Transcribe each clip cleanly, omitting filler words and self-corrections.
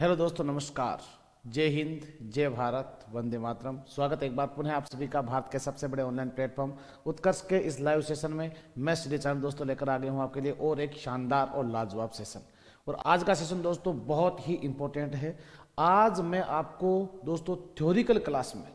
Hello दोस्तों, नमस्कार। जय हिंद, जय भारत, वंदे मातरम। स्वागत है एक बार पुनः आप सभी का भारत के सबसे बड़े ऑनलाइन प्लेटफॉर्म उत्कर्ष के इस लाइव सेशन में। मैं श्री चरण दोस्तों लेकर आ गया हूं आपके लिए और एक शानदार और लाजवाब सेशन। और आज का सेशन दोस्तों बहुत ही इंपॉर्टेंट है। आज मैं आपको दोस्तों थ्योरिकल क्लास में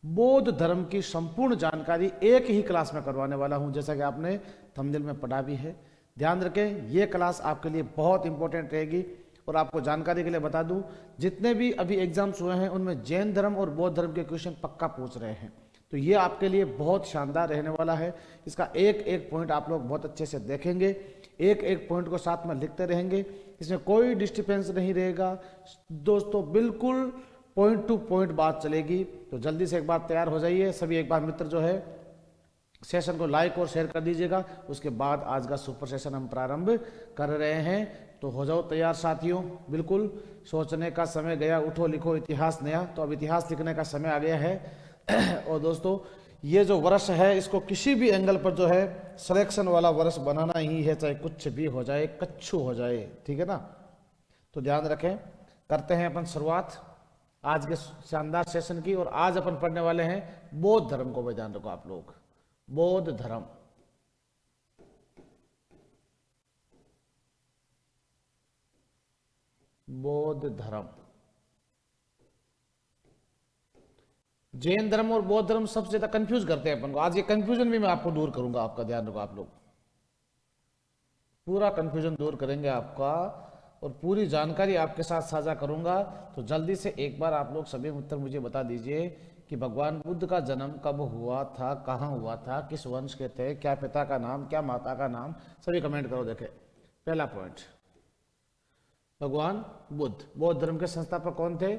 बौद्ध धर्म की संपूर्ण जानकारी एक ही क्लास में करवाने वाला हूं, जैसा कि आपने थंबनेल में पढ़ा भी है। ध्यान रखें, यह क्लास आपके लिए बहुत इंपॉर्टेंट रहेगी। और आपको जानकारी के लिए बता दूं, जितने भी अभी एग्जाम्स हुए हैं उनमें जैन धर्म और बौद्ध धर्म के क्वेश्चन पक्का पूछ रहे हैं, तो ये आपके लिए बहुत शानदार रहने वाला है। इसका एक एक पॉइंट आप लोग बहुत अच्छे से देखेंगे, एक एक पॉइंट को साथ में लिखते रहेंगे। इसमें कोई डिस्टर्बेंस नहीं रहेगा दोस्तों, बिल्कुल पॉइंट टू पॉइंट बात चलेगी। तो जल्दी से एक बार तैयार हो जाइए सभी। एक बार मित्र जो है सेशन को लाइक और शेयर कर दीजिएगा। उसके बाद आज का सुपर सेशन हम प्रारंभ कर रहे हैं, तो हो जाओ तैयार साथियों। बिल्कुल सोचने का समय गया, उठो लिखो इतिहास नया। तो अब इतिहास लिखने का समय आ गया है। और दोस्तों ये जो वर्ष है इसको किसी भी एंगल पर जो है सिलेक्शन वाला वर्ष बनाना ही है, चाहे कुछ भी हो जाए, कच्छू हो जाए, ठीक है ना। तो ध्यान रखें, करते हैं अपन शुरुआत आज के शानदार सेशन की। और आज अपन पढ़ने वाले हैं बौद्ध धर्म को। भाई ध्यान रखो आप लोग, बौद्ध धर्म। बौद्ध धर्म, जैन धर्म और बौद्ध धर्म सबसे ज्यादा कंफ्यूज करते हैं अपन को। आज ये कंफ्यूजन भी मैं आपको दूर करूंगा, आपका ध्यान रखो आप लोग, पूरा कंफ्यूजन दूर करेंगे आपका और पूरी जानकारी आपके साथ साझा करूंगा। तो जल्दी से एक बार आप लोग सभी मित्र मुझे बता दीजिए कि भगवान बुद्ध का जन्म कब हुआ था, कहाँ हुआ था, किस वंश के थे, क्या पिता का नाम, क्या माता का नाम, सभी कमेंट करो। देखे पहला पॉइंट, भगवान बुद्ध बौद्ध धर्म के संस्थापक कौन थे?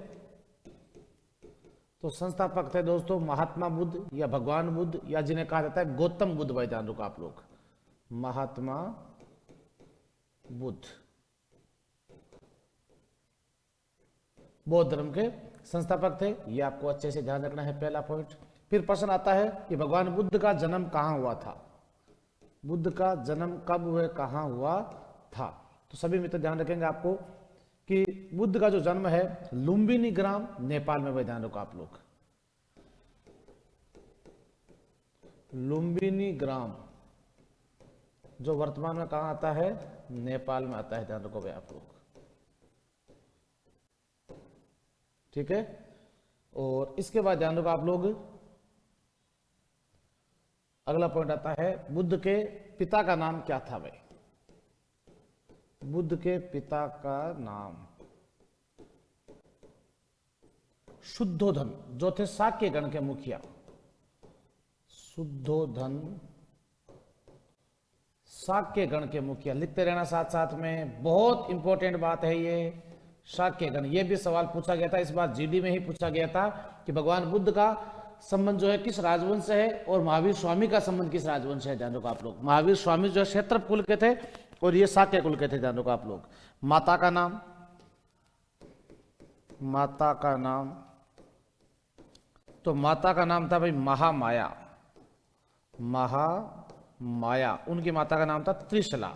तो संस्थापक थे दोस्तों महात्मा बुद्ध या भगवान बुद्ध, या जिन्हें कहा जाता है गौतम बुद्ध। भाई ध्यान रखो आप लोग, महात्मा बुद्ध बौद्ध धर्म के संस्थापक थे। ये आपको अच्छे से ध्यान रखना है, पहला पॉइंट। फिर प्रश्न आता है कि भगवान बुद्ध का जन्म कहाँ हुआ था, बुद्ध का जन्म कब हुए, कहाँ हुआ था। तो सभी मित्र ध्यान रखेंगे आपको कि बुद्ध का जो जन्म है लुम्बिनी ग्राम नेपाल में। भाई ध्यान रखो आप लोग, लुम्बिनी ग्राम जो वर्तमान में कहाँ आता है, नेपाल में आता है। ध्यान रखो भाई आप लोग, ठीक है। और इसके बाद ध्यान रखो आप लोग, अगला पॉइंट आता है बुद्ध के पिता का नाम क्या था। भाई बुद्ध के पिता का नाम शुद्धोधन, जो थे शाक्य गण के मुखिया। शुद्धोधन शाक्य गण के मुखिया। लिखते रहना साथ साथ में, बहुत इंपॉर्टेंट बात है ये शाक्य गण। ये भी सवाल पूछा गया था, इस बार जीडी में ही पूछा गया था कि भगवान बुद्ध का संबंध जो है किस राजवंश से है और महावीर स्वामी का संबंध किस राजवंश से है। ध्यान रखो आप लोग, महावीर स्वामी जो है क्षेत्र कुल के थे और ये शाक्य कुल के थे। ध्यान रखो आप लोग। माता का नाम, माता का नाम, तो माता का नाम था भाई महामाया। महामाया उनकी माता का नाम था त्रिशला,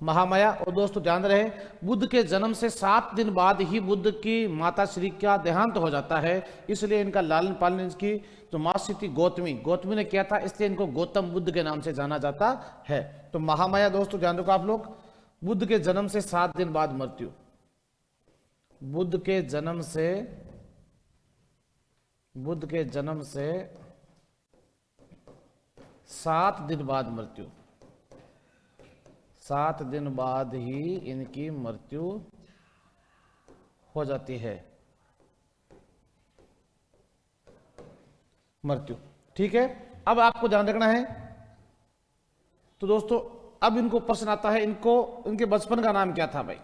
महामाया। और दोस्तों ध्यान रहे, बुद्ध के जन्म से 7 दिन बाद ही बुद्ध की माता श्री का देहांत हो जाता है, इसलिए इनका लालन पालन इनकी जो मासी थी गौतमी ने किया था, इसलिए इनको गौतम बुद्ध के नाम से जाना जाता है। तो महामाया दोस्तों ध्यान रखो आप लोग, बुद्ध के जन्म से 7 दिन बाद मृत्यु, बुद्ध के जन्म से 7 दिन बाद मृत्यु, 7 दिन बाद ही इनकी मृत्यु हो जाती है, मृत्यु, ठीक है। अब आपको ध्यान रखना है। तो दोस्तों अब इनको प्रश्न आता है, इनके बचपन का नाम क्या था। भाई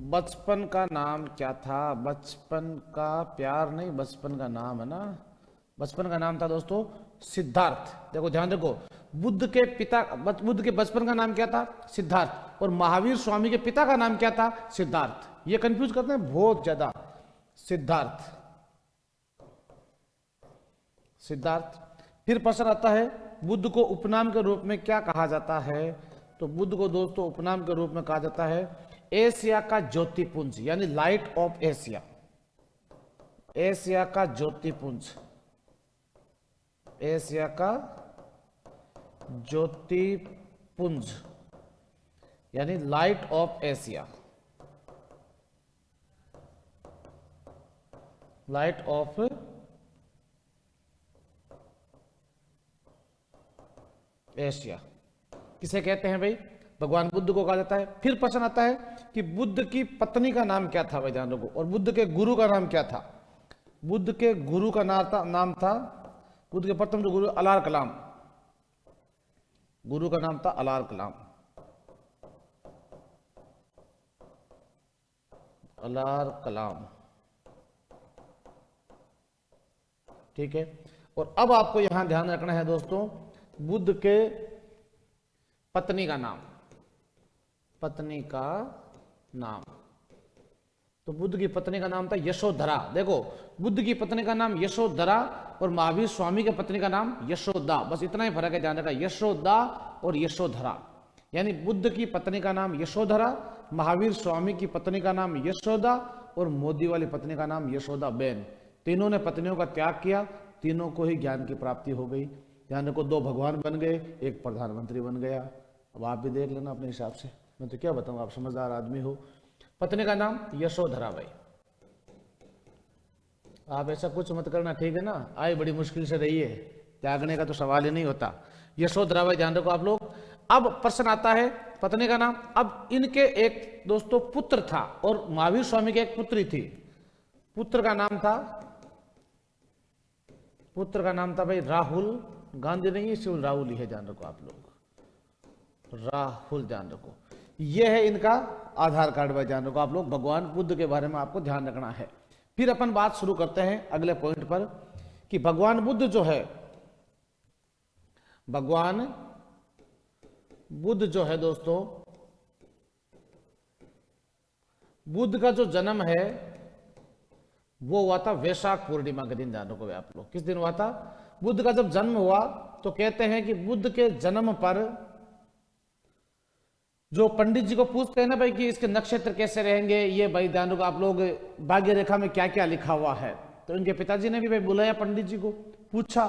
बचपन का नाम क्या था? बचपन का प्यार नहीं, बचपन का नाम है ना, बचपन का नाम था दोस्तों सिद्धार्थ। देखो ध्यान रखो, बुद्ध के बचपन का नाम क्या था? सिद्धार्थ। और महावीर स्वामी के पिता का नाम क्या था? सिद्धार्थ। ये कंफ्यूज करते हैं बहुत ज्यादा। सिद्धार्थ, सिद्धार्थ। फिर प्रश्न आता है बुद्ध को उपनाम के रूप में क्या कहा जाता है? तो बुद्ध को दोस्तों उपनाम के रूप में कहा जाता है एशिया का ज्योतिपुंज यानी लाइट ऑफ एशिया, एशिया का ज्योतिपुंज, एशिया का ज्योतिपुंज यानी light of Asia, light of Asia किसे कहते हैं भाई? भगवान बुद्ध को कहा जाता है। फिर प्रश्न आता है कि बुद्ध की पत्नी का नाम क्या था भाई, ध्यान रखो, और बुद्ध के गुरु का नाम क्या था? बुद्ध के गुरु का नाम था, बुद्ध के प्रथम जो गुरु अलार कलाम, गुरु का नाम था अलार कलाम, अलार कलाम, ठीक है। और अब आपको यहां ध्यान रखना है दोस्तों, बुद्ध के पत्नी का नाम, पत्नी का नाम, तो बुद्ध की पत्नी का नाम था यशोधरा। देखो, बुद्ध की पत्नी का नाम यशोधरा और महावीर स्वामी के पत्नी का नाम यशोदा, बस इतना ही फर्क है, ध्यान रखा, यशोदा और यशोधरा। यानी बुद्ध की पत्नी का नाम यशोधरा, महावीर स्वामी की पत्नी का नाम यशोदा और मोदी वाली पत्नी का नाम यशोदा बेन। तीनों ने पत्नियों का त्याग किया, तीनों को ही ज्ञान की प्राप्ति हो गई। ध्यान रखो, दो भगवान बन गए, एक प्रधानमंत्री बन गया। अब आप भी देख लेना अपने हिसाब से, मैं तो क्या बताऊं, आप समझदार आदमी हो। पत्नी का नाम यशोधरा भाई, आप ऐसा कुछ मत करना, ठीक है ना, आई बड़ी मुश्किल से रही है, त्यागने का तो सवाल ही नहीं होता। यशोधरा भाई ध्यान रखो आप लोग। अब प्रश्न आता है पत्नी का नाम, अब इनके एक दोस्तों पुत्र था और महावीर स्वामी की एक पुत्री थी, पुत्र का नाम था, पुत्र का नाम था भाई राहुल गांधी, नहीं सिर्फ राहुल ही है, ध्यान रखो आप लोग, राहुल, ध्यान रखो। यह है इनका आधार कार्ड भाई, ध्यान रखो आप लोग। भगवान बुद्ध के बारे में आपको ध्यान रखना है। फिर अपन बात शुरू करते हैं अगले पॉइंट पर कि भगवान बुद्ध जो है, भगवान बुद्ध जो है दोस्तों, बुद्ध का जो जन्म है वो हुआ था वैशाख पूर्णिमा के दिन, ध्यान रखो आप लोग। किस दिन हुआ था? बुद्ध का जब जन्म हुआ तो कहते हैं कि बुद्ध के जन्म पर जो पंडित जी को पूछते हैं ना भाई कि इसके नक्षत्र कैसे रहेंगे, ये भाई ध्यान रखो आप लोग, भाग्य रेखा में क्या क्या लिखा हुआ है, तो इनके पिताजी ने भी भाई बुलाया पंडित जी को, पूछा,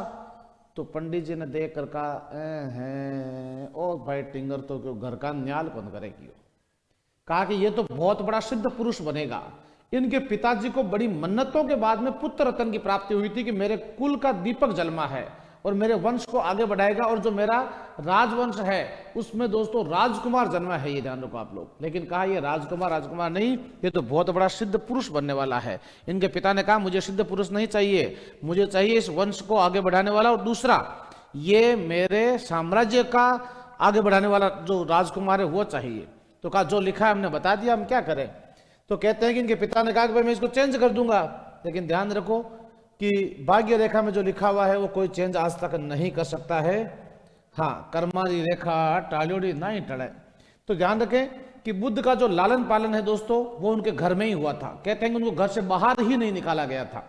तो पंडित जी ने देख कर कहा ओ भाई टिंगर तो क्यों घर का न्याल कौन करेगी, कहा कि ये तो बहुत बड़ा सिद्ध पुरुष बनेगा। इनके पिताजी को बड़ी मन्नतों के बाद में पुत्र रत्न की प्राप्ति हुई थी कि मेरे कुल का दीपक जन्मा है और मेरे वंश को आगे बढ़ाएगा, और जो मेरा राजवंश है उसमें दोस्तों राजकुमार जन्मा है, ये ध्यान रखो आप लोग। लेकिन कहा ये राजकुमार नहीं, ये तो बहुत बड़ा सिद्ध पुरुष बनने वाला है। इनके पिता ने कहा मुझे सिद्ध पुरुष नहीं चाहिए, मुझे चाहिए इस वंश को आगे बढ़ाने वाला, और दूसरा ये मेरे साम्राज्य का आगे बढ़ाने वाला जो राजकुमार है वो चाहिए। तो कहा जो लिखा है हमने बता दिया, हम क्या करें। तो कहते हैं कि इनके पिता ने कहा कि भाई मैं इसको चेंज कर दूंगा, लेकिन ध्यान रखो कि भाग्य रेखा में जो लिखा हुआ है वो कोई चेंज आज तक नहीं कर सकता है। हाँ, कर्मारी रेखा टालोड़ी नहीं टले। तो ध्यान रखें कि बुद्ध का जो लालन पालन है दोस्तों वो उनके घर में ही हुआ था। कहते हैं कि उनको घर से बाहर ही नहीं निकाला गया था।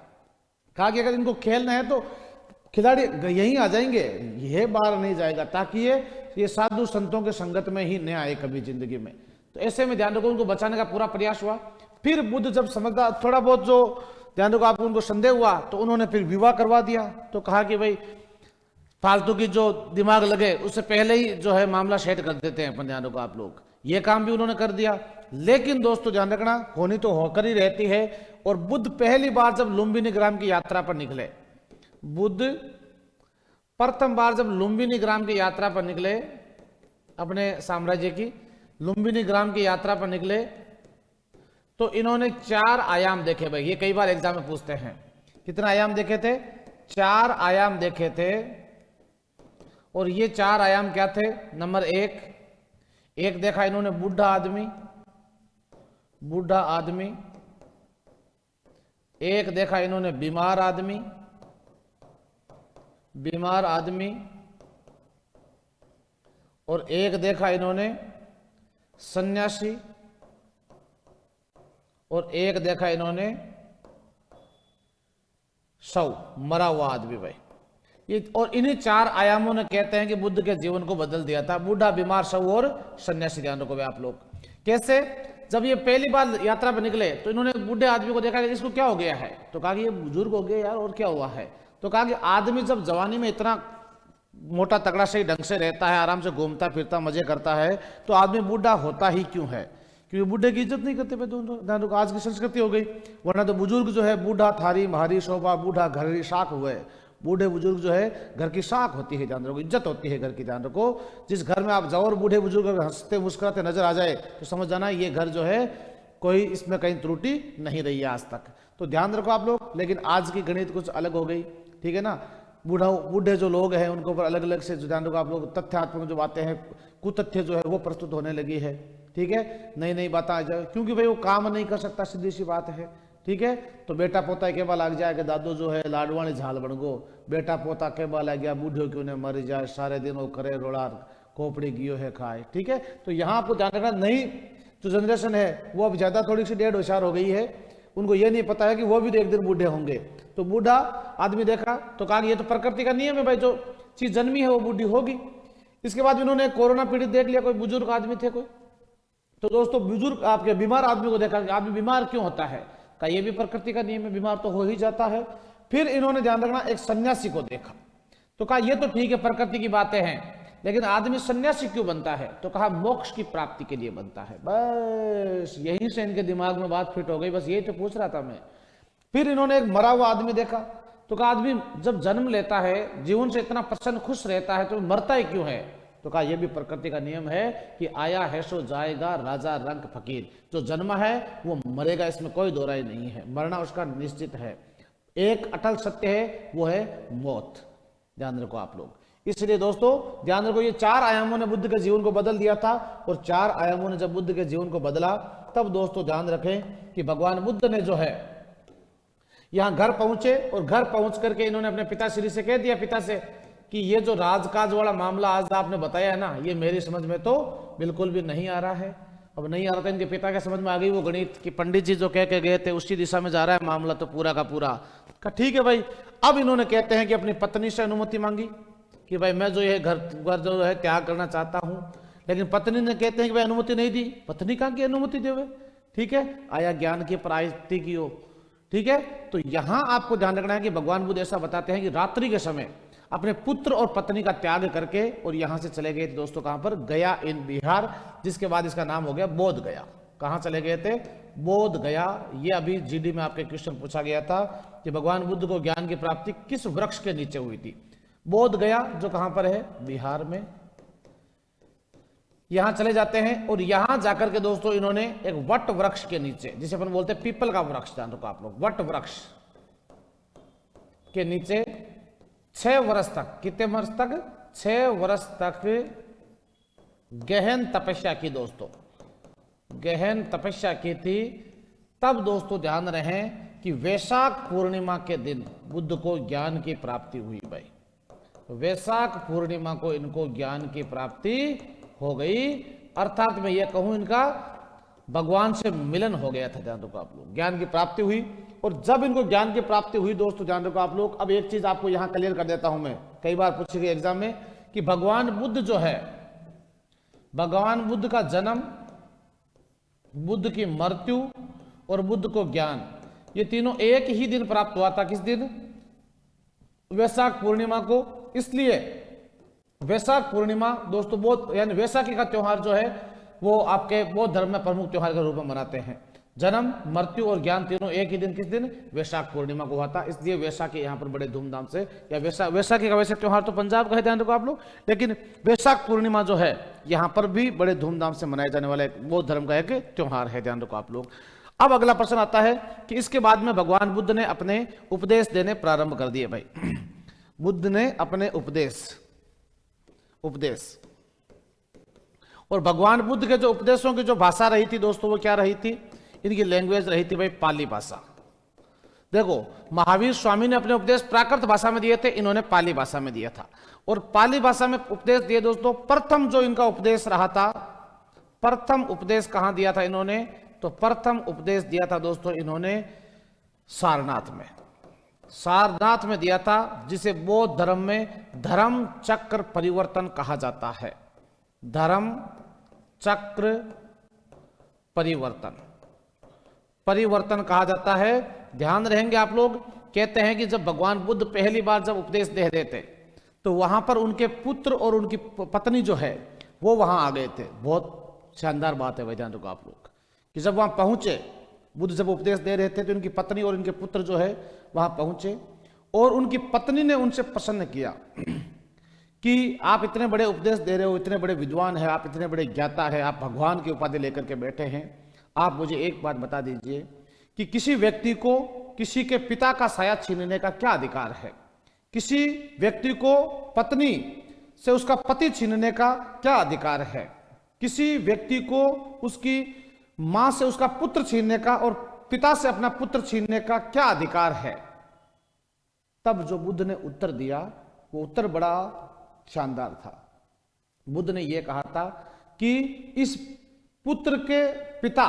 कहा कि अगर इनको खेलना है तो खिलाड़ी यहीं आ जाएंगे, यह बाहर नहीं जाएगा, ताकि ये साधु संतों के संगत में ही न आए कभी जिंदगी में। तो ऐसे में ध्यान रखो उनको बचाने का पूरा प्रयास हुआ। फिर बुद्ध जब समझदा थोड़ा बहुत जो ध्यान रखो आपको उनको संदेह हुआ तो उन्होंने फिर विवाह करवा दिया। तो कहा कि भाई फालतू की जो दिमाग लगे उससे पहले ही जो है मामला सेट कर देते हैं अपन, ध्यान रखो आप लोग। ये काम भी उन्होंने कर दिया। लेकिन दोस्तों ध्यान रखना, होनी तो होकर ही रहती है। और बुद्ध पहली बार जब लुम्बिनी ग्राम की यात्रा पर निकले, बुद्ध प्रथम बार जब लुम्बिनी ग्राम की यात्रा पर निकले, अपने साम्राज्य की लुम्बिनी ग्राम की यात्रा पर निकले, तो इन्होंने 4 आयाम देखे। भाई ये कई बार एग्जाम में पूछते हैं, कितना आयाम देखे थे? 4 आयाम देखे थे। और ये 4 आयाम क्या थे? नंबर 1 देखा इन्होंने बूढ़ा आदमी, बूढ़ा आदमी। 1 देखा इन्होंने बीमार आदमी, बीमार आदमी। और 1 देखा इन्होंने सन्यासी, और 1 देखा इन्होंने शव, मरा हुआ आदमी। भाई ये और इन्हीं 4 आयामों ने कहते हैं कि बुद्ध के जीवन को बदल दिया था। बूढ़ा, बीमार, शव और सन्यासी। ध्यान रखो आप लोग। कैसे? जब ये पहली बार यात्रा पर निकले तो इन्होंने बूढ़े आदमी को देखा कि इसको क्या हो गया है, तो कहा कि ये बुजुर्ग हो गए यार, और क्या हुआ है। तो कहा कि आदमी जब जवानी में इतना मोटा तगड़ा सही ढंग से रहता है, आराम से घूमता फिरता मजे करता है, तो आदमी बूढ़ा होता ही क्यों है, क्योंकि बूढ़े की इज्जत नहीं करते भाई। दोनों आज की संस्कृति हो गई। वरना तो बुजुर्ग जो है, बूढ़ा थारी महारी शोभा, बूढ़ा घर शाख हुए। बूढ़े बुजुर्ग जो है घर की शाख होती है, ध्यान रखो, इज्जत होती है घर की, ध्यान रखो। जिस घर में आप जाओ और बूढ़े बुजुर्ग हंसते मुस्कुराते नजर आ जाए तो समझ जाना ये घर जो है कोई इसमें कहीं त्रुटि नहीं रही है आज तक। तो ध्यान रखो आप लोग। लेकिन आज की गणित कुछ अलग हो गई, ठीक है ना। बूढ़े जो लोग हैं उनको ऊपर अलग अलग से ध्यान रखो आप लोग, तथ्यात्मक जो बातें हैं, कुतथ्य जो है वो प्रस्तुत होने लगी है, ठीक है। नई नई बातें आ जाए, क्योंकि भाई वो काम नहीं कर सकता, सीधी सी बात है, ठीक है। तो बेटा पोता के बाल लग जाए कि दादू जो है लाडवाणी झाल बन गो, बेटा पोता के बाल आ गया बूढ़े क्यों ने मर जाए, सारे दिन वो करे रोड़ा खोपड़ी गियो है खाए, ठीक है। तो यहाँ आपको ध्यान रखना, नई जो जनरेशन है वो अब ज्यादा थोड़ी सी डेढ़ होशियार हो गई है, उनको ये नहीं पता है कि वो भी एक दिन बूढ़े होंगे। तो बूढ़ा आदमी देखा तो कहा ये तो प्रकृति का नियम है भाई, जो चीज जन्मी है वो बूढ़ी होगी। इसके बाद इन्होंने कोरोना पीड़ित देख लिया, कोई बुजुर्ग आदमी थे कोई, तो दोस्तों बुजुर्ग आपके बीमार आदमी को देखा कि आदमी बीमार क्यों होता है, का ये भी प्रकृति का नियम है, बीमार तो हो ही जाता है। फिर इन्होंने ध्यान रखना एक सन्यासी को देखा, तो कहा ये तो ठीक है प्रकृति की बातें हैं, लेकिन आदमी सन्यासी क्यों बनता है, तो कहा मोक्ष की प्राप्ति के लिए बनता है। बस यहीं से इनके दिमाग में बात फिट हो गई, बस यही तो पूछ रहा था मैं। फिर इन्होंने एक मरा हुआ आदमी देखा, तो कहा आदमी जब जन्म लेता है जीवन से इतना प्रसन्न खुश रहता है तो मरता ही क्यों है, तो कहा यह भी प्रकृति का नियम है कि आया है सो जाएगा राजा रंग फकीर, जो जन्मा है वो मरेगा, इसमें कोई दो राय नहीं है, मरना उसका निश्चित है। एक अटल सत्य है वो है मौत, ध्यान रखो आप लोग। इसलिए दोस्तों ध्यान रखो, ये 4 आयामों ने बुद्ध के जीवन को बदल दिया था, और 4 आयामों ने जब बुद्ध के जीवन को बदला तब दोस्तों ध्यान रखें कि भगवान बुद्ध ने जो है यहां घर पहुंचे, और घर पहुंच करके इन्होंने अपने पिताश्री से कह दिया, पिता से, कि ये जो राजकाज वाला मामला आज आपने बताया है ना, ये मेरी समझ में तो बिल्कुल भी नहीं आ रहा है। अब नहीं आ रहा था, इनके पिता के समझ में आ गई वो गणित कि पंडित जी जो कह के गए थे उसी दिशा में जा रहा है मामला, तो पूरा का पूरा का ठीक है भाई। अब इन्होंने कहते हैं कि अपनी पत्नी से अनुमति मांगी कि भाई मैं जो ये घर जो है त्याग करना चाहता हूं, लेकिन पत्नी ने कहते हैं कि भाई अनुमति नहीं दी। पत्नी कहाँ की अनुमति देवे, ठीक है, आया ज्ञान की प्रायश्चित की हो, ठीक है। तो यहां आपको ध्यान रखना है कि भगवान बुद्ध ऐसा बताते हैं कि रात्रि के समय अपने पुत्र और पत्नी का त्याग करके और यहां से चले गए थे दोस्तों, कहां पर, गया इन बिहार, जिसके बाद इसका नाम हो गया बोध गया। कहां चले गए थे, बोध गया। ये अभी जीडी में आपके क्वेश्चन पूछा गया था कि भगवान बुद्ध को ज्ञान की प्राप्ति किस वृक्ष के नीचे हुई थी। बोध गया जो कहां पर है, बिहार में। यहां चले जाते हैं और यहां जाकर के दोस्तों इन्होंने एक वट वृक्ष के नीचे, जिसे अपन बोलते हैं पीपल का वृक्ष, ध्यान रखो आप लोग, वट वृक्ष के नीचे 6 वर्ष तक, कितने वर्ष तक, 6 वर्ष तक गहन तपस्या की दोस्तों, गहन तपस्या की थी। तब दोस्तों ध्यान रहे कि वैशाख पूर्णिमा के दिन बुद्ध को ज्ञान की प्राप्ति हुई भाई। वैशाख पूर्णिमा को इनको ज्ञान की प्राप्ति हो गई, अर्थात मैं ये कहूं इनका भगवान से मिलन हो गया था। ध्यान रखो आप लोग, ज्ञान की प्राप्ति हुई। और जब इनको ज्ञान की प्राप्ति हुई दोस्तों, ध्यान रखो आप लोग, अब एक चीज आपको यहां क्लियर कर देता हूं मैं, कई बार पूछी गई एग्जाम में कि भगवान बुद्ध जो है, भगवान बुद्ध का जन्म, बुद्ध की मृत्यु और बुद्ध को ज्ञान, ये तीनों एक ही दिन प्राप्त हुआ था। किस दिन, वैशाख पूर्णिमा को। इसलिए वैशाख पूर्णिमा दोस्तों बौद्ध यानी वैशाखी का त्योहार जो है वो आपके बौद्ध धर्म में प्रमुख त्योहार के रूप में मनाते हैं। जन्म, मृत्यु और ज्ञान तीनों एक ही दिन, किस दिन, वैशाख पूर्णिमा को हुआ था। इसलिए वैशाखी यहाँ पर बड़े धूमधाम से, या वैशाखी का वैसे त्योहार तो पंजाब का है, ध्यान रखो आप लोग, लेकिन वैशाख पूर्णिमा जो है यहाँ पर भी बड़े धूमधाम से मनाए जाने वाला एक बौद्ध धर्म का एक त्योहार है, ध्यान रखो आप लोग। अब अगला प्रश्न आता है कि इसके बाद में भगवान बुद्ध ने अपने उपदेश देने प्रारंभ कर दिए भाई। बुद्ध ने अपने उपदेश और भगवान बुद्ध के जो उपदेशों की जो भाषा रही थी दोस्तों, वो क्या रही थी, इनकी लैंग्वेज रही थी भाई पाली भाषा। देखो महावीर स्वामी ने अपने उपदेश प्राकृत भाषा में दिए थे, इन्होंने पाली भाषा में दिया था। और पाली भाषा में उपदेश दिए दोस्तों, प्रथम जो इनका उपदेश रहा था, प्रथम उपदेश कहां दिया था इन्होंने, तो प्रथम उपदेश दिया था दोस्तों इन्होंने सारनाथ में, सारनाथ में दिया था, जिसे बौद्ध धर्म में धर्म चक्र परिवर्तन कहा जाता है। धर्म चक्र परिवर्तन, परिवर्तन कहा जाता है। ध्यान रहेंगे आप लोग, कहते हैं कि जब भगवान बुद्ध पहली बार जब उपदेश दे रहे थे तो वहां पर उनके पुत्र और उनकी पत्नी जो है वो वहां आ गए थे। बहुत शानदार बात है भाई, ध्यान रखो आप लोग कि जब वहां पहुंचे, बुद्ध जब उपदेश दे रहे थे तो उनकी पत्नी और उनके पुत्र जो है वहां पहुंचे और उनकी पत्नी ने उनसे प्रश्न किया कि आप इतने बड़े उपदेश दे रहे हो, इतने बड़े विद्वान हैं, आप इतने बड़े ज्ञाता है, आप भगवान की उपाधि लेकर के बैठे हैं, आप मुझे एक बात बता दीजिए कि किसी व्यक्ति को किसी के पिता का साया छीनने का क्या अधिकार है? किसी व्यक्ति को पत्नी से उसका पति छीनने का क्या अधिकार है? किसी व्यक्ति को उसकी मां से उसका पुत्र छीनने का और पिता से अपना पुत्र छीनने का क्या अधिकार है? तब जो बुद्ध ने उत्तर दिया वो उत्तर बड़ा शानदार था। बुद्ध ने यह कहा था कि इस पुत्र के पिता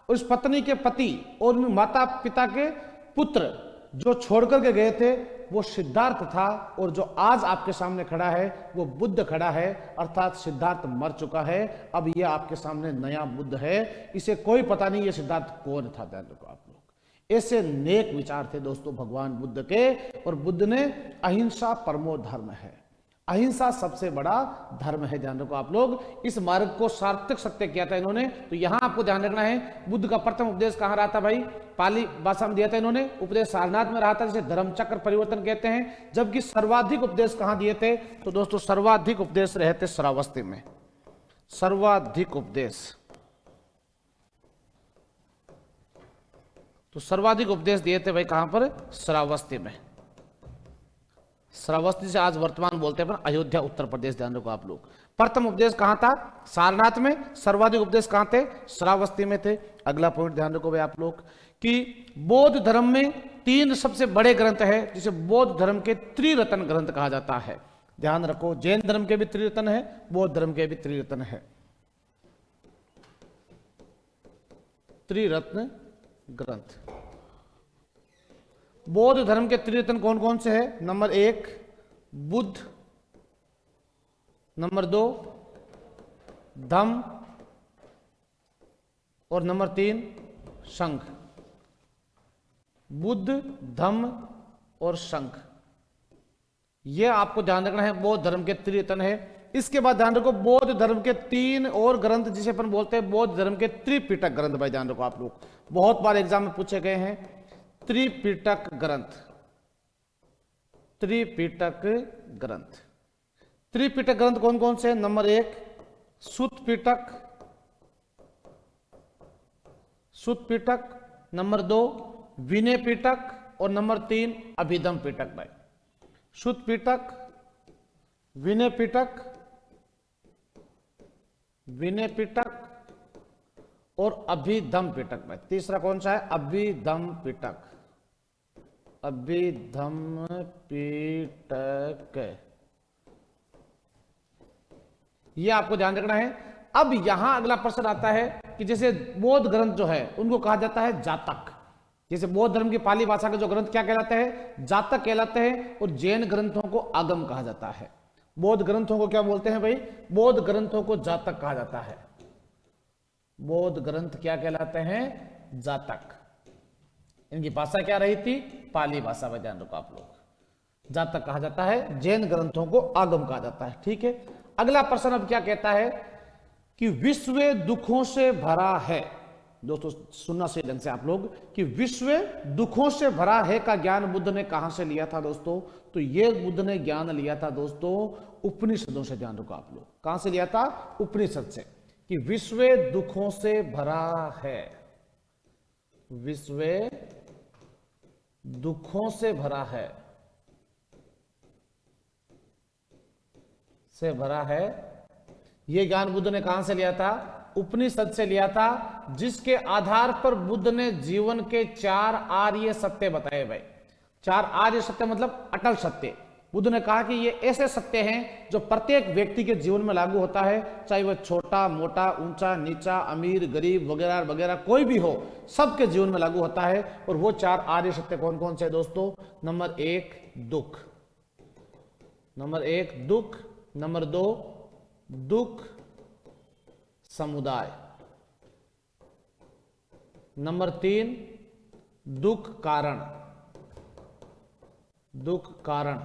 और इस पत्नी के पति और माता पिता के पुत्र जो छोड़कर के गए थे वो सिद्धार्थ था, और जो आज आपके सामने खड़ा है वो बुद्ध खड़ा है, अर्थात सिद्धार्थ मर चुका है, अब ये आपके सामने नया बुद्ध है। इसे कोई पता नहीं ये सिद्धार्थ कौन था। ध्यान रखो आप लोग, ऐसे नेक विचार थे दोस्तों भगवान बुद्ध के। और बुद्ध ने अहिंसा परमो धर्म है, अहिंसा सबसे बड़ा धर्म है। ध्यान रखो आप लोग, इस मार्ग को सार्थक सत्य किया था इन्होंने। तो यहां आपको ध्यान रखना है, बुद्ध का प्रथम उपदेश कहां रहा था भाई? पाली भाषा में दिया था इन्होंने, उपदेश सारनाथ में रहा था, जिसे धर्मचक्र परिवर्तन कहते हैं। जबकि सर्वाधिक उपदेश कहां दिए थे? तो दोस्तों सर्वाधिक उपदेश रहे थे श्रावस्ती में। सर्वाधिक उपदेश, तो सर्वाधिक उपदेश दिए थे भाई कहां पर? श्रावस्ती में। श्रावस्ती से आज वर्तमान बोलते हैं पर अयोध्या उत्तर प्रदेश। ध्यान रखो आप लोग, प्रथम उपदेश कहां था? सारनाथ में। सर्वाधिक उपदेश कहां थे? श्रावस्ती में थे। अगला पॉइंट ध्यान रखो भाई आप लोग कि बौद्ध धर्म में 3 सबसे बड़े ग्रंथ है जिसे बौद्ध धर्म के त्रिरत्न ग्रंथ कहा जाता है। ध्यान रखो, जैन धर्म के भी त्रिरत्न है, बौद्ध धर्म के भी त्रिरत्न है। त्रिरत्न ग्रंथ बौद्ध धर्म के त्रिरत्न कौन कौन से हैं? नंबर 1 बुद्ध, नंबर 2 धम्म और नंबर 3 संघ। बुद्ध, धम्म और संघ, यह आपको ध्यान रखना है, बौद्ध धर्म के त्रिरत्न है। इसके बाद ध्यान रखो बौद्ध धर्म के 3 और ग्रंथ जिसे अपन बोलते हैं बौद्ध धर्म के त्रिपिटक ग्रंथ। भाई ध्यान रखो आप लोग, बहुत बार एग्जाम में पूछे गए हैं त्रिपिटक ग्रंथ। त्रिपिटक ग्रंथ, त्रिपिटक ग्रंथ कौन कौन से? नंबर 1 सुत्त पिटक, सुत्त पिटक, नंबर 2 विनय पिटक और नंबर 3 अभिधम पिटक। भाई सुत्त पिटक, विनय पिटक, विनय पिटक और अभिधम पिटक। भाई तीसरा कौन सा है? अभिधम पिटक, अभिधम पिटक, यह आपको ध्यान रखना है। अब यहां अगला प्रश्न आता है कि जैसे बौद्ध ग्रंथ जो है उनको कहा जाता है जातक। जैसे बौद्ध धर्म की पाली भाषा के जो ग्रंथ क्या कहलाते हैं? जातक कहलाते हैं। और जैन ग्रंथों को आगम कहा जाता है। बौद्ध ग्रंथों को क्या बोलते हैं भाई? बौद्ध ग्रंथों को जातक कहा जाता है। बौद्ध ग्रंथ क्या कहलाते हैं? जातक। इनकी भाषा क्या रही थी? पाली भाषा। में ध्यान रखो आप लोग, जातक कहा जाता है, जैन ग्रंथों को आगम कहा जाता है। ठीक है, अगला प्रश्न अब क्या कहता है कि विश्व दुखों से भरा है। दोस्तों सुनना सही ढंग से आप लोग कि विश्व दुखों से भरा है का ज्ञान बुद्ध ने कहां से लिया था दोस्तों? तो यह बुद्ध ने ज्ञान लिया था दोस्तों उपनिषदों से। ध्यान रखो आप लोग, कहां से लिया था? उपनिषद से, कि विश्व दुखों से भरा है, विश्व दुखों से भरा है, से भरा है। यह ज्ञान बुद्ध ने कहां से लिया था? उपनिषद से लिया था, जिसके आधार पर बुद्ध ने जीवन के 4 आर्य सत्य बताए। भाई 4 आर्य सत्य मतलब अटल सत्य। बुद्ध ने कहा कि ये ऐसे सत्य हैं जो प्रत्येक व्यक्ति के जीवन में लागू होता है, चाहे वह छोटा मोटा, ऊंचा नीचा, अमीर गरीब वगैरह वगैरह कोई भी हो, सबके जीवन में लागू होता है। और वो 4 आर्य सत्य कौन कौन से दोस्तों? नंबर 1 दुख, नंबर 1 दुख, नंबर 2 दुख समुदाय, नंबर 3 दुख कारण, दुख कारण,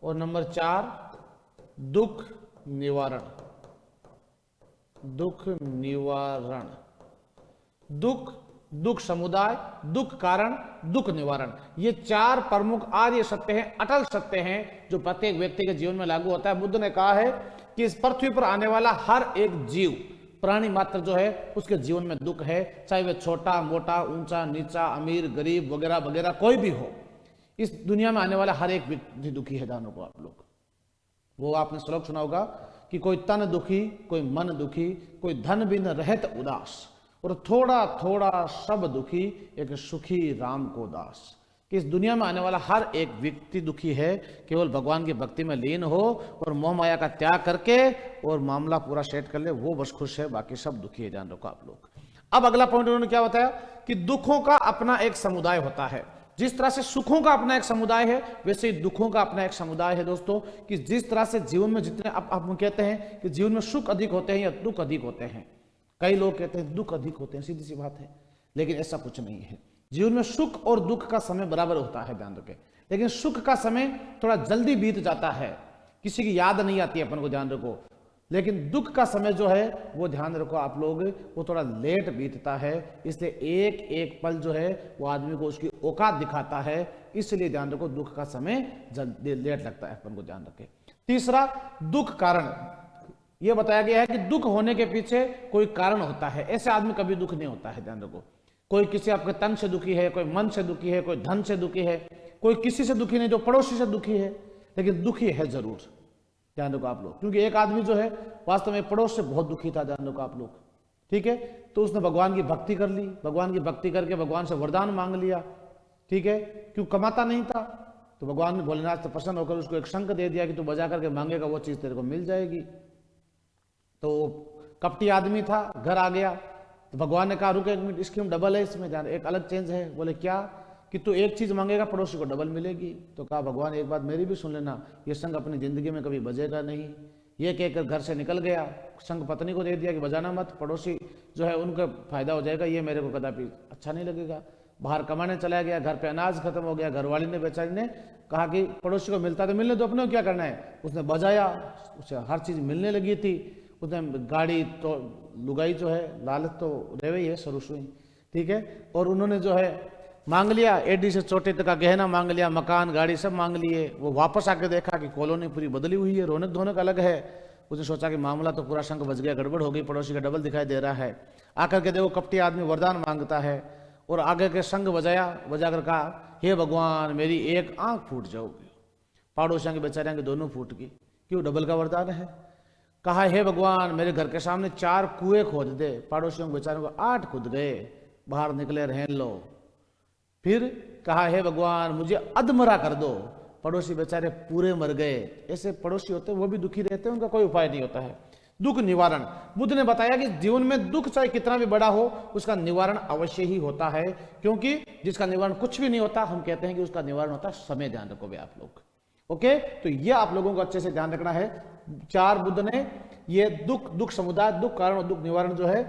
और नंबर 4 दुख निवारण, दुख निवारण। दुख, दुख समुदाय, दुख कारण, दुख निवारण, ये 4 प्रमुख आर्य सत्य हैं, अटल सत्य हैं, जो प्रत्येक व्यक्ति के जीवन में लागू होता है। बुद्ध ने कहा है कि इस पृथ्वी पर आने वाला हर एक जीव, प्राणी मात्र जो है, उसके जीवन में दुख है, चाहे वह छोटा मोटा, ऊंचा नीचा, अमीर गरीब वगैरह वगैरह कोई भी हो। इस दुनिया में आने वाला हर एक व्यक्ति दुखी है। जानो को आप लोग, वो आपने श्लोक सुना होगा कि कोई तन दुखी, कोई मन दुखी, कोई धन बिन रहत उदास, और थोड़ा थोड़ा सब दुखी, एक सुखी राम को दास। कि इस दुनिया में आने वाला हर एक व्यक्ति दुखी है, केवल भगवान की भक्ति में लीन हो और मोह माया का त्याग करके और मामला पूरा सेट कर ले, वो बस खुश है, बाकी सब दुखी है। जान रखो आप लोग। अब अगला पॉइंट उन्होंने क्या बताया कि दुखों का अपना एक समुदाय होता है। जिस तरह से सुखों का अपना एक समुदाय है, वैसे ही दुखों का अपना एक समुदाय है दोस्तों। कि जिस तरह से जीवन में जितने, अब हम कहते हैं कि जीवन में सुख अधिक होते हैं या दुख अधिक होते हैं, कई लोग कहते हैं दुख अधिक होते हैं, सीधी सी बात है, लेकिन ऐसा कुछ नहीं है। जीवन में सुख और दुख का समय बराबर होता है, ध्यान रखें। लेकिन सुख का समय थोड़ा जल्दी बीत जाता है, किसी की याद नहीं आती अपन को, ध्यान रखो। लेकिन दुख का समय जो है वो ध्यान रखो आप लोग, वो थोड़ा लेट बीतता है। इसलिए एक एक पल जो है वो आदमी को उसकी औकात दिखाता है, इसलिए ध्यान रखो दुख का समय जल्दी लेट लगता है, अपन को ध्यान रखें। तीसरा दुख कारण, यह बताया गया है कि दुख होने के पीछे कोई कारण होता है, ऐसे आदमी कभी दुख नहीं होता है। ध्यान रखो, कोई किसी आपके तन से दुखी है, कोई मन से दुखी है, कोई धन से दुखी है, कोई किसी से दुखी नहीं, जो पड़ोसी से दुखी है, लेकिन दुखी है जरूर। ध्यान रखो आप लोग, क्योंकि एक आदमी जो है वास्तव में पड़ोस से बहुत दुखी था। ध्यान रखो आप लोग, ठीक है। तो उसने भगवान की भक्ति कर ली, भगवान की भक्ति करके भगवान से वरदान मांग लिया, ठीक है। क्यों, कमाता नहीं था, तो भगवान ने भोलेनाथ से प्रसन्न होकर उसको एक शंख दे दिया कि तू बजा करके मांगेगा वो चीज तेरे को मिल जाएगी। तो कपटी आदमी था, घर आ गया, तो भगवान ने कहा रुक एक मिनट, स्कीम डबल है, इसमें जान एक अलग चेंज है। बोले क्या, कि तू एक चीज मांगेगा पड़ोसी को डबल मिलेगी। तो कहा भगवान एक बात मेरी भी सुन लेना, ये संग अपनी जिंदगी में कभी बजेगा नहीं। ये कहकर घर से निकल गया, संग पत्नी को दे दिया कि बजाना मत, पड़ोसी जो है उनका फायदा हो जाएगा, ये मेरे को कदापि अच्छा नहीं लगेगा। बाहर कमाने चला गया, घर पे अनाज खत्म हो गया, घरवाली ने बेचारी ने कहा कि पड़ोसी को मिलता तो मिलने दो, अपने को क्या करना है। उसने बजाया, उसे हर चीज मिलने लगी थी। उसने गाड़ी तो लुगाई जो है, लालच तो रेवे ही है शुरू से, ठीक है। और उन्होंने जो है मांग लिया, एडी से चोटी तक का गहना मांग लिया, मकान गाड़ी सब मांग लिए। वो वापस आके देखा कि कॉलोनी पूरी बदली हुई है, रौनक धोनक अलग है। उसने सोचा कि मामला तो पूरा शंख बज गया, गड़बड़ हो गई, पड़ोसी का डबल दिखाई दे रहा है। आकर के देखो कपटी आदमी वरदान मांगता है, और आगे के संग बजाया, बजाकर कहा हे भगवान मेरी एक आंख फूट जाओगी। पड़ोसियों के बेचारियों की दोनों फूट गई, क्यों, डबल का वरदान है। कहा हे भगवान मेरे घर के सामने 4 कुएं खोद दे। पड़ोसियों के बेचारों को 8 खुद गए, बाहर निकले रहन लो। फिर कहा हे भगवान मुझे अधमरा कर दो। पड़ोसी बेचारे पूरे मर गए। ऐसे पड़ोसी होते हैं वो भी दुखी रहते हैं, उनका कोई उपाय नहीं होता है। दुख निवारण, बुद्ध ने बताया कि जीवन में दुख चाहे कितना भी बड़ा हो, उसका निवारण अवश्य ही होता है, क्योंकि जिसका निवारण कुछ भी नहीं होता, हम कहते हैं कि उसका निवारण होता है समय। ध्यान रखोगे आप लोग, ओके। तो ये आप लोगों को अच्छे से ध्यान रखना है। 4 बुद्ध ने ये दुख, दुख समुदाय, दुख कारण और दुख निवारण जो है,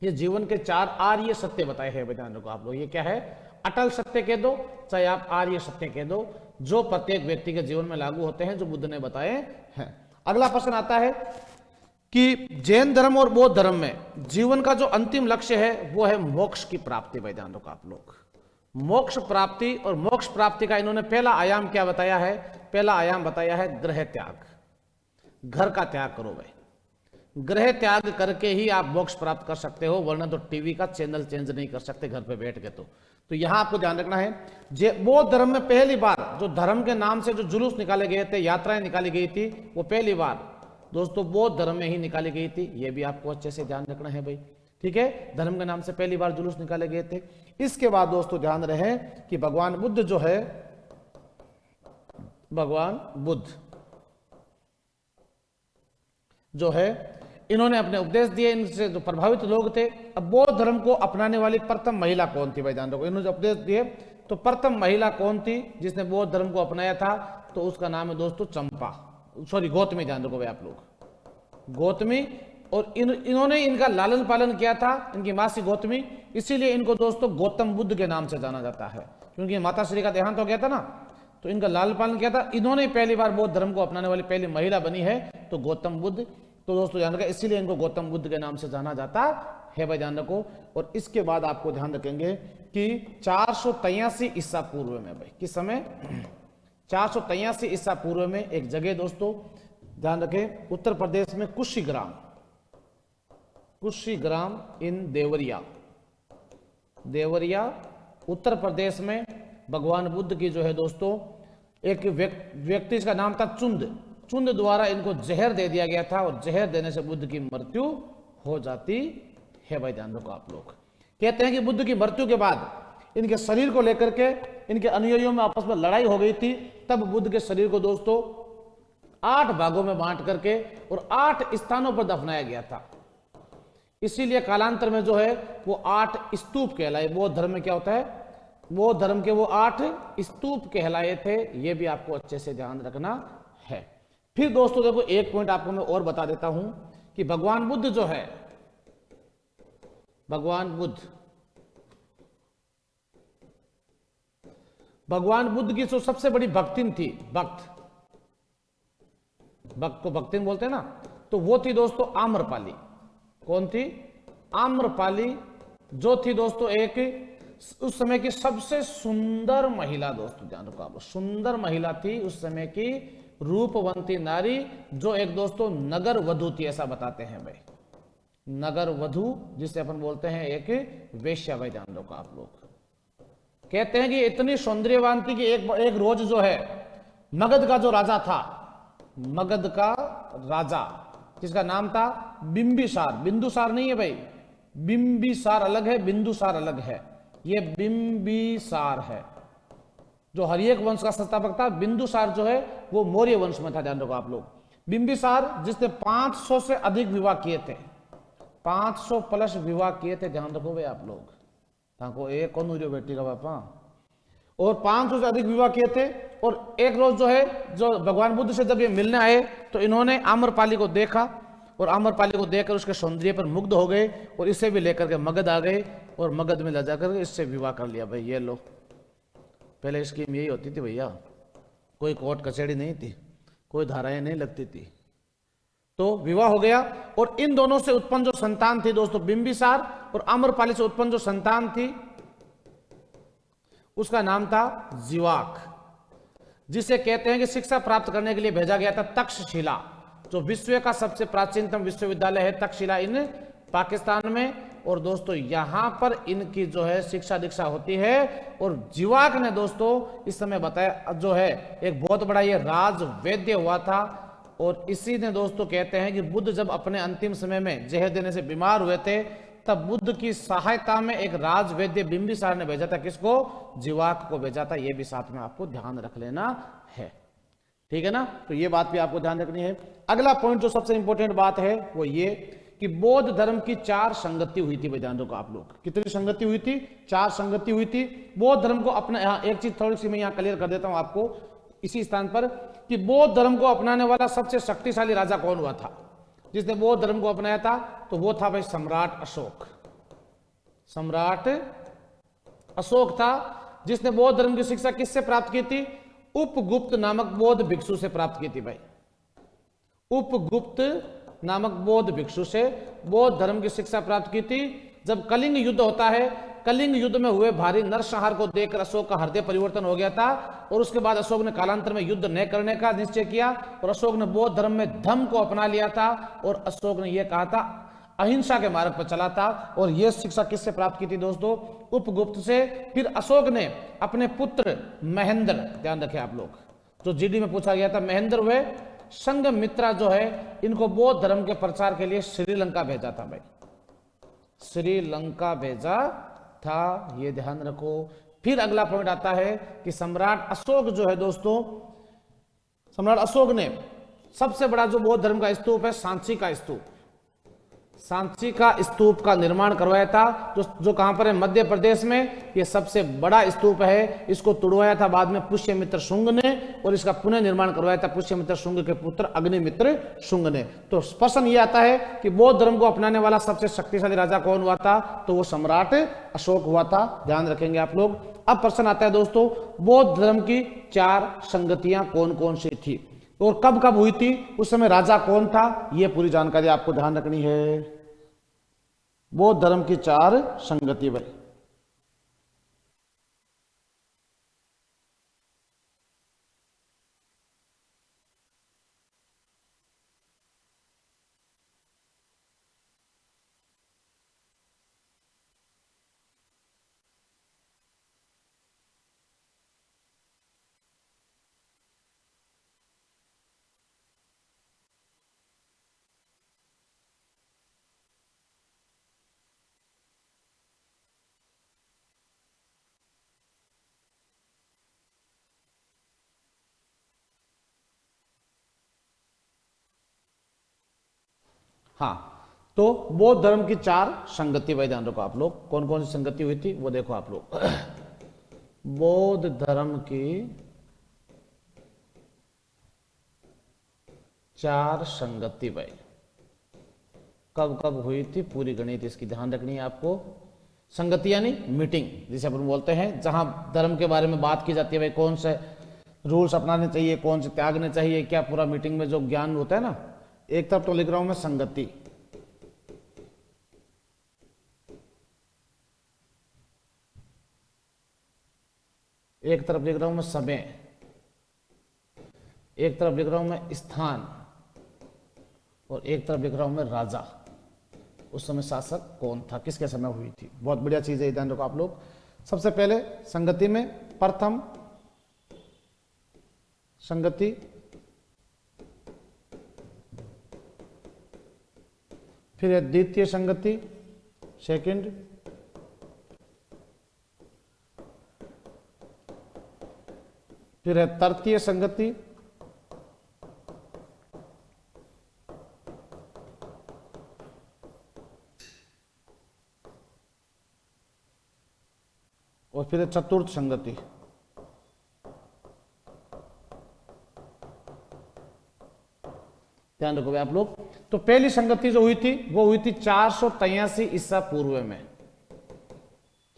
ये जीवन के 4 आर्य सत्य बताए हैं। ध्यान रखो आप लोग, ये क्या है, अटल सत्य कह दो चाहे आप आर्य सत्य कह दो, जो प्रत्येक व्यक्ति के जीवन में लागू होते हैं, जो बुद्ध ने बताए हैं। अगला प्रश्न आता है कि जैन धर्म और बौद्ध धर्म में जीवन का जो अंतिम लक्ष्य है वो है मोक्ष की प्राप्ति। भाई ध्यान रखो आप लोग, मोक्ष प्राप्ति। और मोक्ष प्राप्ति का इन्होंने पहला आयाम क्या बताया है, पहला आयाम बताया है गृह त्याग। घर का त्याग करो भाई, गृह त्याग करके ही आप मोक्ष प्राप्त कर सकते हो, वरना तो टीवी का चैनल चेंज नहीं कर सकते घर पे बैठ के। तो यहां आपको ध्यान रखना है, बौद्ध धर्म में पहली बार जो धर्म के नाम से जो जुलूस निकाले गए थे, यात्राएं निकाली गई थी, वो पहली बार दोस्तों बौद्ध धर्म में ही निकाली गई थी। ये भी आपको अच्छे से ध्यान रखना है भाई, ठीक है। धर्म के नाम से पहली बार जुलूस निकाले गए थे। इसके बाद दोस्तों ध्यान रहे कि भगवान बुद्ध जो है, भगवान बुद्ध जो है, इन्होंने अपने उपदेश दिए, इनसे जो प्रभावित लोग थे। अब बौद्ध धर्म को अपनाने वाली प्रथम महिला कौन थी भाई ध्यान रखो। इन्होंने जो उपदेश दिए, तो प्रथम महिला कौन थी जिसने बौद्ध धर्म को अपनाया था, तो उसका नाम है दोस्तों चंपा, सॉरी गौतमी। ध्यान रखो भाई आप लोग, गौतमी और इन्होंने इनका लालन पालन किया था, इनकी मासी गौतमी, इसीलिए इनको दोस्तों गौतम बुद्ध के नाम से जाना जाता है, क्योंकि माता श्री का देहांत हो गया था ना, तो इनका लालन पालन किया था। इन्होंने पहली बार बौद्ध धर्म को अपनाने वाली पहली महिला बनी है, तो गौतम बुद्ध। तो दोस्तों ध्यान रखें, इसीलिए इनको गौतम बुद्ध के नाम से जाना जाता है भाई, ध्यान रखो। और इसके बाद आपको ध्यान रखेंगे कि 483 ईसा पूर्व में भाई, किस समय, 483 ईसा पूर्व में एक जगह दोस्तों ध्यान रखें, उत्तर प्रदेश में कुशीग्राम इन देवरिया उत्तर प्रदेश में भगवान बुद्ध की जो है दोस्तों एक व्यक्ति, इसका नाम था चुंद द्वारा इनको जहर दे दिया गया था, और जहर देने से बुद्ध की मृत्यु हो जाती है भाई, ध्यान रखो आप लोग। कहते हैं कि बुद्ध की मृत्यु के बाद इनके शरीर को लेकर के इनके अनुयायियों में आपस में लड़ाई हो गई थी। तब बुद्ध के शरीर को दोस्तों 8 भागों में बांट करके और 8 स्थानों पर दफनाया गया था। इसीलिए कालांतर में जो है वो 8 स्तूप कहलाए। बौद्ध धर्म में क्या होता है, बौद्ध धर्म के वो 8 स्तूप कहलाए थे। ये भी आपको अच्छे से ध्यान रखना है। फिर दोस्तों देखो, एक पॉइंट आपको मैं और बता देता हूं कि भगवान बुद्ध जो है, भगवान बुद्ध की जो सबसे बड़ी भक्तिन थी, भक्त को भक्तिन बोलते हैं ना, तो वो थी दोस्तों आम्रपाली। कौन थी? आम्रपाली, जो थी दोस्तों एक उस समय की सबसे सुंदर महिला। दोस्तों ध्यान रखो आप, सुंदर महिला थी उस समय की, रूपवंती नारी, जो एक दोस्तों नगर वधू थी, ऐसा बताते हैं भाई। नगर वधू जिसे अपन बोलते हैं एक वेश्या भाई, ध्यान रखो आप लोग। कहते हैं कि इतनी सौंदर्यवान थी कि एक रोज जो है मगध का जो राजा था, मगध का राजा जिसका नाम था बिंबिसार, बिंदुसार नहीं है भाई, बिंबिसार अलग है, बिंदुसार अलग है। ये बिंबिसार है जो हर्यक वंश का संस्थापक था। बिंदुसार जो है वो मौर्य वंश में था, ध्यान रखो आप लोग। बिंबिसार जिसने 500 से अधिक विवाह किए थे, 500 प्लस विवाह किए थे, ध्यान रखो भाई आप लोग। ताको एक कौन हुई बेटी का पापा, और 500 से अधिक विवाह किए थे। और एक रोज जो है, जो भगवान बुद्ध से जब ये मिलने आए तो इन्होंने आम्रपाली को देखा, और आम्रपाली को देखकर उसके सौंदर्य पर मुग्ध हो गए, और इसे भी लेकर के मगध आ गए, और मगध में ले जाकर इससे विवाह कर लिया भाई। ये लो, पहले स्कीम यही होती थी भैया, कोई कोर्ट कचहरी नहीं थी, कोई धाराएं नहीं लगती थी, तो विवाह हो गया। और इन दोनों से उत्पन्न जो संतान थी दोस्तों, बिंबिसार और आम्रपाली से उत्पन्न जो संतान थी उसका नाम था जीवाक, जिसे कहते हैं कि शिक्षा प्राप्त करने के लिए भेजा गया था तक्षशिला, जो विश्व का सबसे प्राचीनतम विश्वविद्यालय है, तक्षशिला इन पाकिस्तान में। और दोस्तों यहां पर इनकी जो है शिक्षा दीक्षा होती है। और जीवाक ने दोस्तों इस समय बताया जो है एक बहुत बड़ा ये राज वैद्य हुआ था। और इसी ने दोस्तों कहते हैं कि बुद्ध जब अपने अंतिम समय में जहर देने से बीमार हुए थे, तब बुद्ध की सहायता में एक राज वैद्य बिंबिसार ने भेजा था। किसको? जीवाक को भेजा था। ये भी साथ में आपको ध्यान रख लेना है, ठीक है ना। तो ये बात भी आपको ध्यान रखनी है। अगला पॉइंट जो सबसे इंपॉर्टेंट बात है वो ये कि बौद्ध धर्म की 4 संगति हुई थी। ध्यान रखो आप लोग, कितनी संगति हुई थी? 4 संगति हुई थी। बौद्ध धर्म को अपना, यहाँ एक चीज थोड़ी सी मैं यहाँ क्लियर कर देता हूं आपको इसी स्थान पर, कि बौद्ध धर्म को अपनाने वाला सबसे शक्तिशाली राजा कौन हुआ था? जिसने बौद्ध धर्म को अपनाया था तो वो था भाई सम्राट अशोक। सम्राट अशोक था जिसने बौद्ध धर्म की शिक्षा किससे प्राप्त की थी? उपगुप्त नामक बौद्ध भिक्षु से प्राप्त की थी भाई। उपगुप्त नामक बौद्ध भिक्षु से बौद्ध धर्म की शिक्षा प्राप्त की थी। जब कलिंग युद्ध होता है, कलिंग युद्ध में हुए भारी नरसंहार को देखकर अशोक का हृदय परिवर्तन हो गया था, और उसके बाद अशोक ने कालांतर में युद्ध न करने का निश्चय किया, और अशोक ने बौद्ध धर्म में धम्म को अपना लिया था। और अशोक ने यह कहा था, अहिंसा के मार्ग पर चला था। और यह शिक्षा किससे प्राप्त की थी दोस्तों? उपगुप्त से। फिर अशोक ने अपने पुत्र महेंद्र, ध्यान रखें आप लोग, जो जीडी में पूछा गया था, महेंद्र वे संघमित्रा जो है, इनको बौद्ध धर्म के प्रचार के लिए श्रीलंका भेजा था भाई। श्रीलंका भेजा था, ये ध्यान रखो। फिर अगला पॉइंट आता है कि सम्राट अशोक जो है दोस्तों, सम्राट अशोक ने सबसे बड़ा जो बौद्ध धर्म का स्तूप है, सांची का स्तूप, सांची का स्तूप का निर्माण करवाया था, जो कहां पर है, मध्य प्रदेश में। यह सबसे बड़ा स्तूप है। इसको तुड़वाया था बाद में पुष्यमित्र शुंग ने, और इसका पुनः निर्माण करवाया था पुष्यमित्र शुंग के पुत्र अग्निमित्र शुंग ने। तो प्रश्न यह आता है कि बौद्ध धर्म को अपनाने वाला सबसे शक्तिशाली राजा कौन हुआ था, तो वो सम्राट अशोक हुआ था। ध्यान रखेंगे आप लोग। अब प्रश्न आता है दोस्तों, बौद्ध धर्म की 4 संगतियां कौन कौन सी थी और कब कब हुई थी, उस समय राजा कौन था, यह पूरी जानकारी आपको ध्यान रखनी है। बौद्ध धर्म की 4 संगति भाई। हाँ, तो बौद्ध धर्म की 4 संगति भाई ध्यान रखो आप लोग। कौन कौन सी संगति हुई थी वो देखो आप लोग। बौद्ध धर्म की 4 संगति भाई कब कब हुई थी, पूरी गणित इसकी ध्यान रखनी है आपको। संगति यानी मीटिंग जिसे अपन बोलते हैं, जहां धर्म के बारे में बात की जाती है भाई, कौन से रूल्स अपनाने चाहिए, कौन से त्यागने चाहिए, क्या पूरा मीटिंग में जो ज्ञान होता है ना। एक तरफ तो लिख रहा हूं मैं संगति, एक तरफ लिख रहा हूं मैं समय, एक तरफ लिख रहा हूं मैं स्थान, और एक तरफ लिख रहा हूं मैं राजा। उस समय शासक कौन था, किसके समय हुई थी। बहुत बढ़िया चीज है, ध्यान रखो आप लोग। सबसे पहले संगति में प्रथम संगति, फिर है द्वितीय संगति, सेकंड, फिर है तृतीय संगति, और फिर है चतुर्थ संगति। ध्यान रखोगे आप लोग। तो पहली संगति जो हुई थी वो हुई थी 483 ईसा पूर्व में,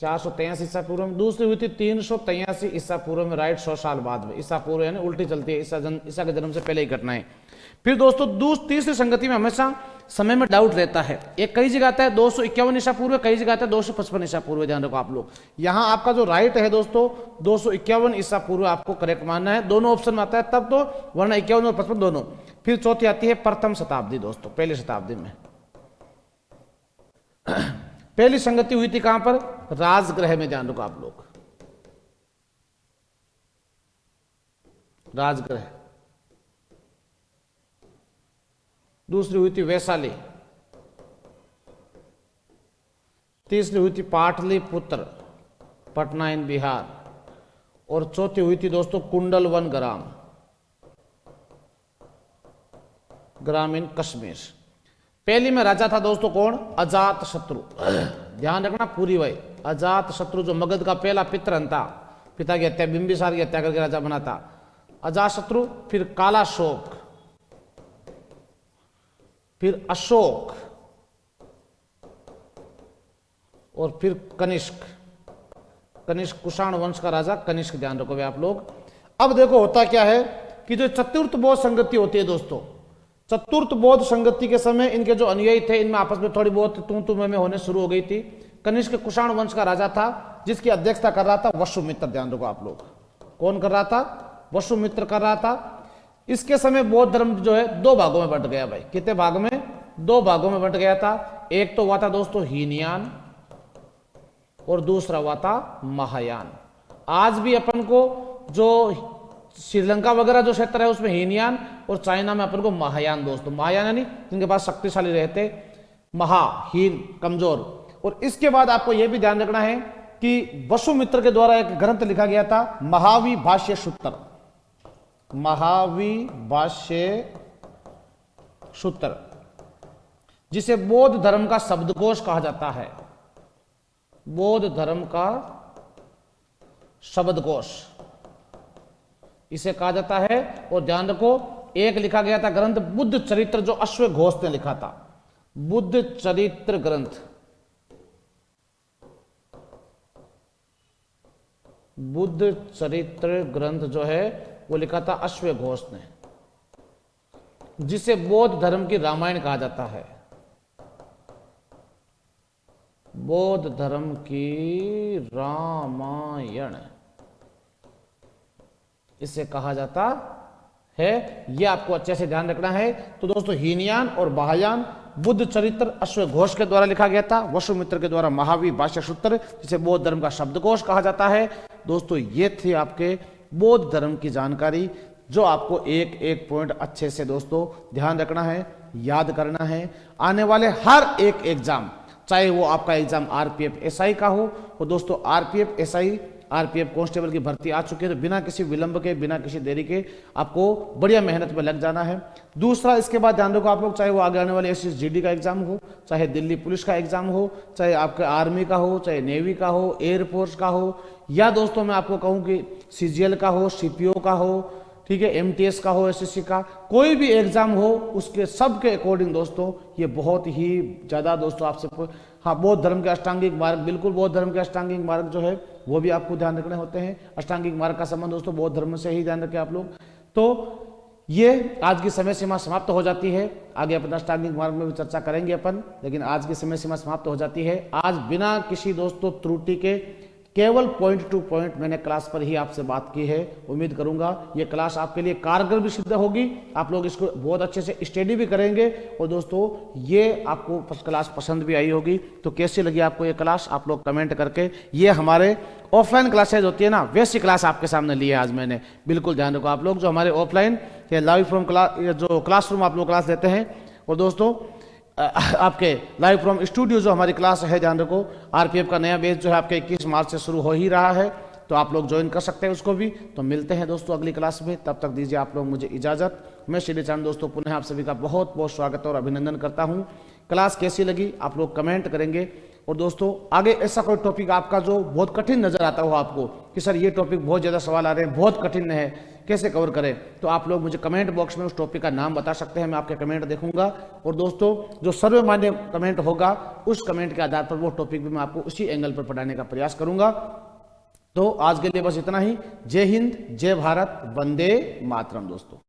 483 ईसा पूर्व में। दूसरी हुई थी 383 ईसा पूर्व में, राइट, 100 साल बाद में। ईसा पूर्व यानी उल्टी चलती है, ईसा के जन्म से पहले ही घटनाएं। फिर दोस्तों तीसरी संगति में हमेशा समय में डाउट रहता है। एक कई जगह आता है 251 ईसा पूर्व, कई जगह आता है 255 ईसा पूर्व। ध्यान रखो आप लोग। यहां आपका जो राइट है दोस्तों 251 ईसा पूर्व आपको करेक्ट मानना है। दोनों ऑप्शन में आता है तब तो, वरना 51 और 55 दोनों। फिर चौथी आती है प्रथम शताब्दी दोस्तों, पहली शताब्दी में। पहली संगति हुई थी कहां पर, राजगृह में। ध्यान रखो आप लोग, राजगृह। दूसरी हुई थी वैशाली, तीसरी हुई थी पाटलिपुत्र, पटना इन बिहार, और चौथी हुई थी दोस्तों कुंडलवन ग्राम इन कश्मीर। पहली में राजा था दोस्तों कौन, अजात शत्रु। ध्यान रखना पूरी भाई, अजात शत्रु जो मगध का पहला पितृ था, पिता की हत्या, बिंबिसार की हत्या करके राजा बना था, अजात शत्रु। फिर कालाशोक, फिर अशोक, और फिर कनिष्क। कनिष्क कुषाण वंश का राजा कनिष्क। ध्यान रखोगे आप लोग। अब देखो होता क्या है कि जो चतुर्थ बौद्ध संगति होती है दोस्तों, चतुर्थ बौद्ध संगति के समय इनके जो अनुयायी थे इनमें आपस में थोड़ी बहुत तू में होने शुरू हो गई थी। कनिष्क कुषाण वंश का राजा था जिसकी अध्यक्षता कर रहा था वसुमित्र। ध्यान रखो आप लोग, कौन कर रहा था, वसुमित्र कर रहा था। इसके समय बौद्ध धर्म जो है 2 भागों में बंट गया भाई। कितने भाग में, 2 भागों में बंट गया था। एक तो हुआ था दोस्तों हीनयान, और दूसरा हुआ था महायान। आज भी अपन को जो श्रीलंका वगैरह जो क्षेत्र है उसमें हीनयान, और चाइना में अपन को महायान दोस्तों। महायान यानी जिनके पास शक्तिशाली रहते, हीन कमजोर। और इसके बाद आपको यह भी ध्यान रखना है कि वसुमित्र के द्वारा एक ग्रंथ लिखा गया था, महावी भाष्य सूत्र, महावी भाष्य सूत्र। जिसे बौद्ध धर्म का शब्दकोश कहा जाता है, बौद्ध धर्म का शब्दकोश इसे कहा जाता है। और ध्यान रखो, एक लिखा गया था ग्रंथ बुद्ध चरित्र, जो अश्व घोष ने लिखा था। बुद्ध चरित्र ग्रंथ, बुद्ध चरित्र ग्रंथ जो है वो लिखा था अश्व घोष ने, जिसे बौद्ध धर्म की रामायण कहा जाता है, बौद्ध धर्म की रामायण इसे कहा जाता है। यह आपको अच्छे से ध्यान रखना है। तो दोस्तों, हीनयान और महायान बुद्ध चरित्र अश्व घोष के द्वारा लिखा गया था, वसुमित्र के द्वारा महावीर भाष्य सूत्र, जिसे बौद्ध धर्म का शब्दकोश कहा जाता है। दोस्तों, ये थी आपके बौद्ध धर्म की जानकारी, जो आपको एक एक पॉइंट अच्छे से दोस्तों ध्यान रखना है, याद करना है। आने वाले हर एक एग्जाम, चाहे वो आपका एग्जाम आरपीएफ एसआई का हो, और दोस्तों आरपीएफ एसआई आरपीएफ कांस्टेबल की भर्ती आ चुकी है, तो बिना किसी विलंब के, बिना किसी देरी के आपको बढ़िया मेहनत में लग जाना है। दूसरा, इसके बाद ध्यान रखो आप लोग, चाहे वो आगे आने वाले एसएसजीडी का एग्जाम हो, चाहे दिल्ली पुलिस का एग्जाम हो, चाहे आपके आर्मी का हो, चाहे नेवी का हो, एयरफोर्स का हो, या दोस्तों मैं आपको कहूँ कि सीजीएल का हो, सीपीओ का हो, ठीक है, एमटीएस का हो, एसएससी का, कोई भी एग्जाम हो, उसके सब के अकॉर्डिंग दोस्तों ये बहुत ही ज्यादा दोस्तों आपसे, हाँ, बौद्ध धर्म के अष्टांगिक मार्ग, बिल्कुल बौद्ध धर्म के अष्टांगिक मार्ग जो है वो भी आपको ध्यान रखने होते हैं। अष्टांगिक मार्ग का संबंध दोस्तों बौद्ध धर्म से ही ध्यान रखें आप लोग। तो ये आज की समय सीमा समाप्त हो जाती है। आगे अपन अष्टांगिक मार्ग में भी चर्चा करेंगे अपन, लेकिन आज की समय सीमा समाप्त हो जाती है। आज बिना किसी दोस्तों त्रुटि के केवल पॉइंट टू पॉइंट मैंने क्लास पर ही आपसे बात की है। उम्मीद करूंगा ये क्लास आपके लिए कारगर भी सिद्ध होगी, आप लोग इसको बहुत अच्छे से स्टडी भी करेंगे, और दोस्तों ये आपको क्लास पसंद भी आई होगी। तो कैसी लगी आपको ये क्लास, आप लोग कमेंट करके, ये हमारे ऑफलाइन क्लासेज होती है ना, वैसी क्लास आपके सामने ली है आज मैंने। बिल्कुल ध्यान रखो आप लोग, जो हमारे ऑफलाइन या लाइव फ्रॉम क्लास, जो क्लासरूम आप लोग क्लास लेते हैं, और दोस्तों आपके लाइव फ्रॉम स्टूडियो जो हमारी क्लास है, ध्यान रखो आरपीएफ का नया बैच जो है आपके 21 मार्च से शुरू हो ही रहा है, तो आप लोग ज्वाइन कर सकते हैं उसको भी। तो मिलते हैं दोस्तों अगली क्लास में, तब तक दीजिए आप लोग मुझे इजाजत। मैं श्री चरण दोस्तों पुनः आप सभी का बहुत बहुत स्वागत और अभिनंदन करता हूं। क्लास कैसी लगी आप लोग कमेंट करेंगे। और दोस्तों आगे ऐसा कोई टॉपिक आपका जो बहुत कठिन नजर आता हो आपको, कि सर ये टॉपिक बहुत ज्यादा सवाल आ रहे हैं, बहुत कठिन है, कैसे कवर करें, तो आप लोग मुझे कमेंट बॉक्स में उस टॉपिक का नाम बता सकते हैं, मैं आपके कमेंट देखूंगा। और दोस्तों जो सर्वमान्य कमेंट होगा, उस कमेंट के आधार पर वो टॉपिक भी मैं आपको उसी एंगल पर पढ़ाने का प्रयास करूंगा। तो आज के लिए बस इतना ही। जय हिंद, जय भारत, वंदे मातरम दोस्तों।